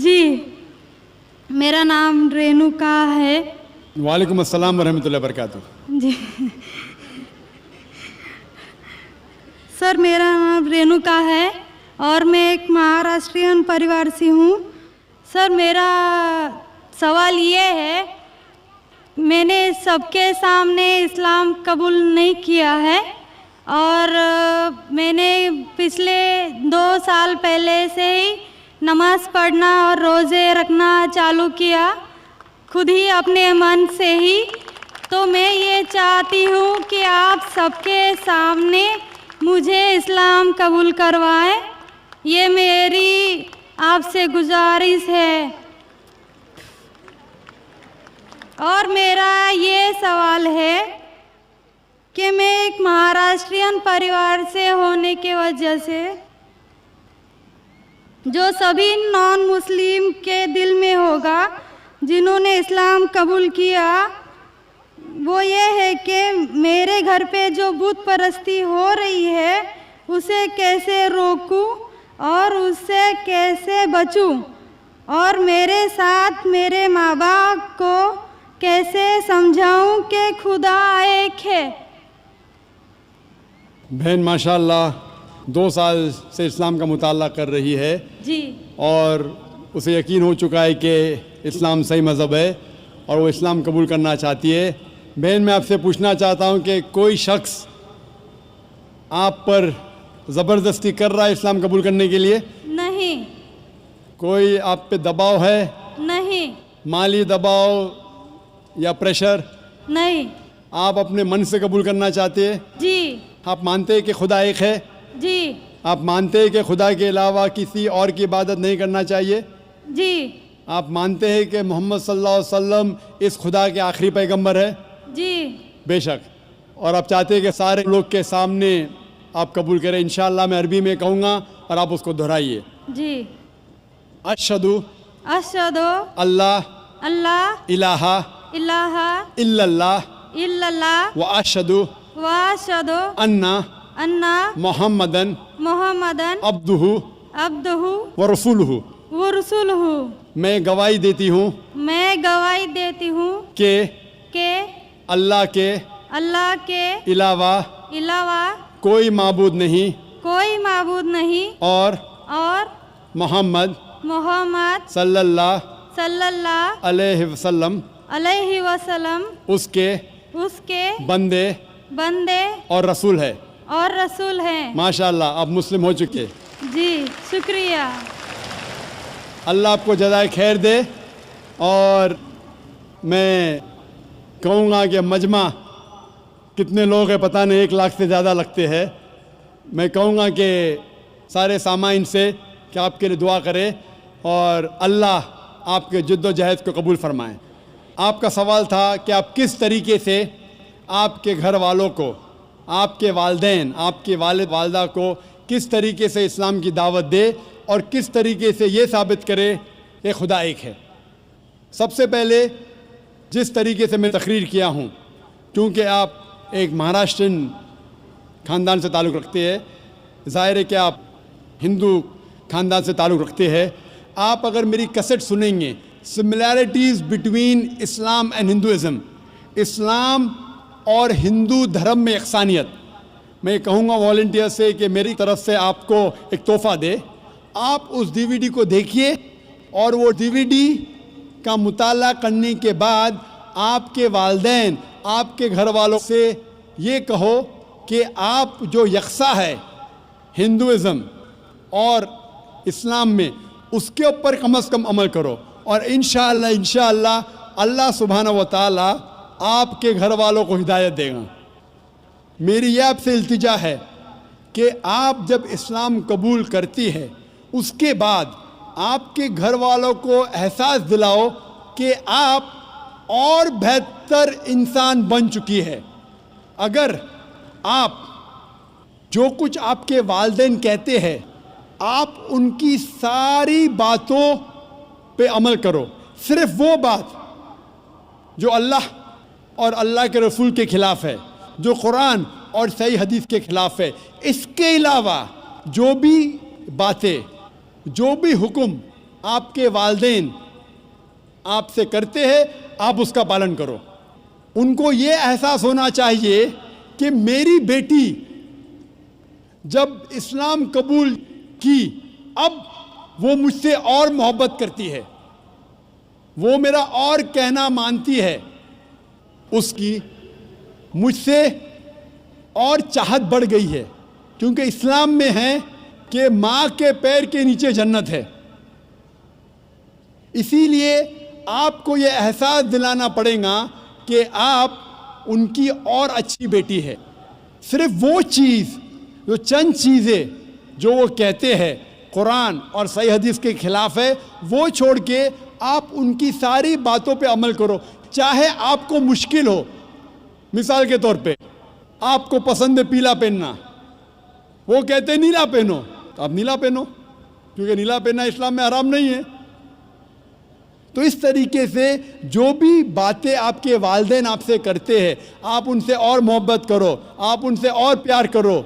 जी, मेरा नाम रेणुका है। वालेकुम अस्सलाम वरहमतुल्लाहि वबरकातुहू। जी सर, मेरा नाम रेणुका है और मैं एक महाराष्ट्रियन परिवार से हूँ। सर, मेरा सवाल ये है, मैंने सबके सामने इस्लाम कबूल नहीं किया है और मैंने पिछले 2 साल पहले से ही नमाज़ पढ़ना और रोज़े रखना चालू किया, खुद ही अपने मन से ही। तो मैं ये चाहती हूँ कि आप सबके सामने मुझे इस्लाम कबूल करवाएं, ये मेरी आपसे गुजारिश है। और मेरा ये सवाल है कि मैं एक महाराष्ट्रियन परिवार से होने की वजह से जो सभी नॉन मुस्लिम के दिल में होगा जिन्होंने इस्लाम कबूल किया, वो ये है कि मेरे घर पे जो बुत परस्ती हो रही है उसे कैसे रोकूं और उससे कैसे बचूं, और मेरे साथ मेरे माँ बाप को कैसे समझाऊं कि खुदा एक है। बहन माशाल्लाह 2 साल से इस्लाम का मुताला कर रही है जी, और उसे यकीन हो चुका है कि इस्लाम सही मज़हब है और वो इस्लाम कबूल करना चाहती है। बहन, मैं आपसे पूछना चाहता हूँ कि कोई शख्स आप पर ज़बरदस्ती कर रहा है इस्लाम कबूल करने के लिए? नहीं। कोई आप पे दबाव है? नहीं। माली दबाव या प्रेशर? नहीं। आप अपने मन से कबूल करना चाहते हैं? जी। आप मानते हैं कि खुदा एक है? जी। आप मानते हैं कि खुदा के अलावा किसी और की इबादत नहीं करना चाहिए? जी। आप मानते हैं कि मोहम्मद सल्लल्लाहु अलैहि वसल्लम इस खुदा के आखिरी पैगंबर है? जी। बेशक। और आप चाहते हैं कि सारे लोग के सामने आप कबूल करें? इंशाअल्लाह मैं अरबी में कहूँगा और आप उसको दोहराइए। जी। अशहदु अशहदु अल्लाह अल्लाह इलाहा इलाहा इल्लल्लाह इल्लल्लाह व अशहदु व अशहदु अन्ना अन्ना मोहम्मदन मोहम्मदन अब्दुहु अब्दुहु व रसूलुहु। व रसूलुहु। मैं गवाही देती हूँ मैं गवाही देती हूँ कि अल्लाह के अलावा अलावा कोई माबूद नहीं नहीं और मोहम्मद सल्लल्लाहु अलैहि वसल्लम उसके बंदे और रसूल है। माशाल्लाह, आप मुस्लिम हो चुके। जी, शुक्रिया। अल्लाह आपको जज़ाए खैर दे। और मैं कहूँगा कि मजमा कितने लोग हैं पता नहीं, 1 लाख से ज़्यादा लगते हैं। मैं कहूँगा कि सारे सामाइन से कि आपके लिए दुआ करें और अल्लाह आपके जद्दोजहद को कबूल फरमाएं। आपका सवाल था कि आप किस तरीके से आपके घर वालों को, आपके वालिदैन, आपके वालिद वालदा को किस तरीके से इस्लाम की दावत दे और किस तरीके से ये साबित करे कि खुदा एक है। सबसे पहले जिस तरीके से मैं तकरीर किया हूँ, क्योंकि आप एक महाराष्ट्रियन ख़ानदान से ताल्लुक़ रखते हैं, ज़ाहिर है कि आप हिंदू ख़ानदान से ताल्लुक़ रखते हैं। आप अगर मेरी कैसेट सुनेंगे, similarities between Islam and Hinduism, इस्लाम और हिंदू धर्म में यकसानियत, मैं कहूँगा वॉलंटियर से कि मेरी तरफ से आपको एक तोहफ़ा दे। आप उस DVD को देखिए और वो DVD का मुताला करने के बाद आपके वालिदैन, आपके घर वालों से ये कहो कि आप जो यकसा है हिंदुइज़म और इस्लाम में, उसके ऊपर कम से कम अमल करो और इंशाअल्लाह अल्लाह सुब्हानहू व तआला आपके घर वालों को हिदायत देगा। मेरी यह आपसे इल्तिजा है कि आप जब इस्लाम कबूल करती है, उसके बाद आपके घर वालों को एहसास दिलाओ कि आप और बेहतर इंसान बन चुकी है। अगर आप जो कुछ आपके वालिदैन कहते हैं, आप उनकी सारी बातों पे अमल करो, सिर्फ वो बात जो अल्लाह और अल्लाह के रसूल के ख़िलाफ़ है, जो कुरान और सही हदीस के ख़िलाफ़ है। इसके अलावा जो भी बातें, जो भी हुक्म आपके वालिदैन आपसे करते हैं आप उसका पालन करो। उनको ये एहसास होना चाहिए कि मेरी बेटी जब इस्लाम कबूल की अब वो मुझसे और मोहब्बत करती है, वो मेरा और कहना मानती है, उसकी मुझसे और चाहत बढ़ गई है। क्योंकि इस्लाम में है कि माँ के पैर के नीचे जन्नत है। इसीलिए आपको ये एहसास दिलाना पड़ेगा कि आप उनकी और अच्छी बेटी है। सिर्फ वो चीज़ जो चंद चीज़ें जो वो कहते हैं कुरान और सही हदीस के खिलाफ है, वो छोड़ के आप उनकी सारी बातों पे अमल करो। चाहे आपको मुश्किल हो, मिसाल के तौर पे आपको पसंद है पीला पहनना, वो कहते नीला पहनो तो आप नीला पहनो, क्योंकि नीला पहनना इस्लाम में हराम नहीं है। तो इस तरीके से जो भी बातें आपके वालिदैन आपसे करते हैं आप उनसे और मोहब्बत करो, आप उनसे और प्यार करो।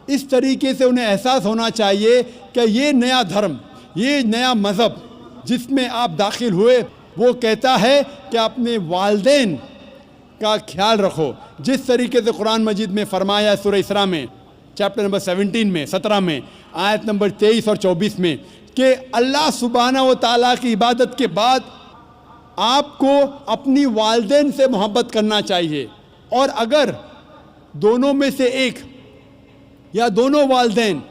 इस तरीके से उन्हें एहसास होना चाहिए कि ये नया धर्म, ये नया मज़हब जिसमें आप दाखिल हुए वो कहता है कि अपने वालिदैन का ख्याल रखो। जिस तरीके से कुरान मजीद में फरमाया सूरह इसरा में चैप्टर नंबर 17 में आयत नंबर 23 और 24 में कि अल्लाह सुब्हानहू व तआला की इबादत के बाद आपको अपनी वालिदैन से मोहब्बत करना चाहिए। और अगर दोनों में से एक या दोनों वालिदैन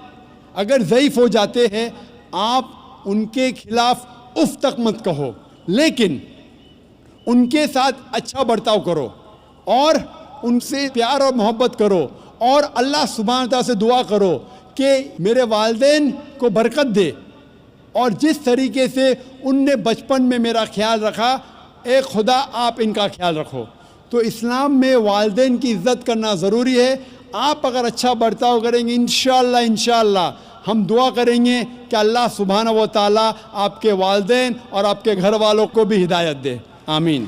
अगर ज़ईफ़ हो जाते हैं आप उनके खिलाफ उफ तक मत कहो, लेकिन उनके साथ अच्छा बर्ताव करो और उनसे प्यार और मोहब्बत करो और अल्लाह सुब्हानहू व तआला से दुआ करो कि मेरे वालिदैन को बरकत दे। और जिस तरीके से उनने बचपन में मेरा ख्याल रखा, ए खुदा आप इनका ख्याल रखो। तो इस्लाम में वालिदैन की इज़्ज़त करना ज़रूरी है। आप अगर अच्छा बर्ताव करेंगे इंशाअल्लाह हम दुआ करेंगे कि अल्लाह सुब्हानहू व तआला आपके वालिदैन और आपके घर वालों को भी हिदायत दे। आमीन।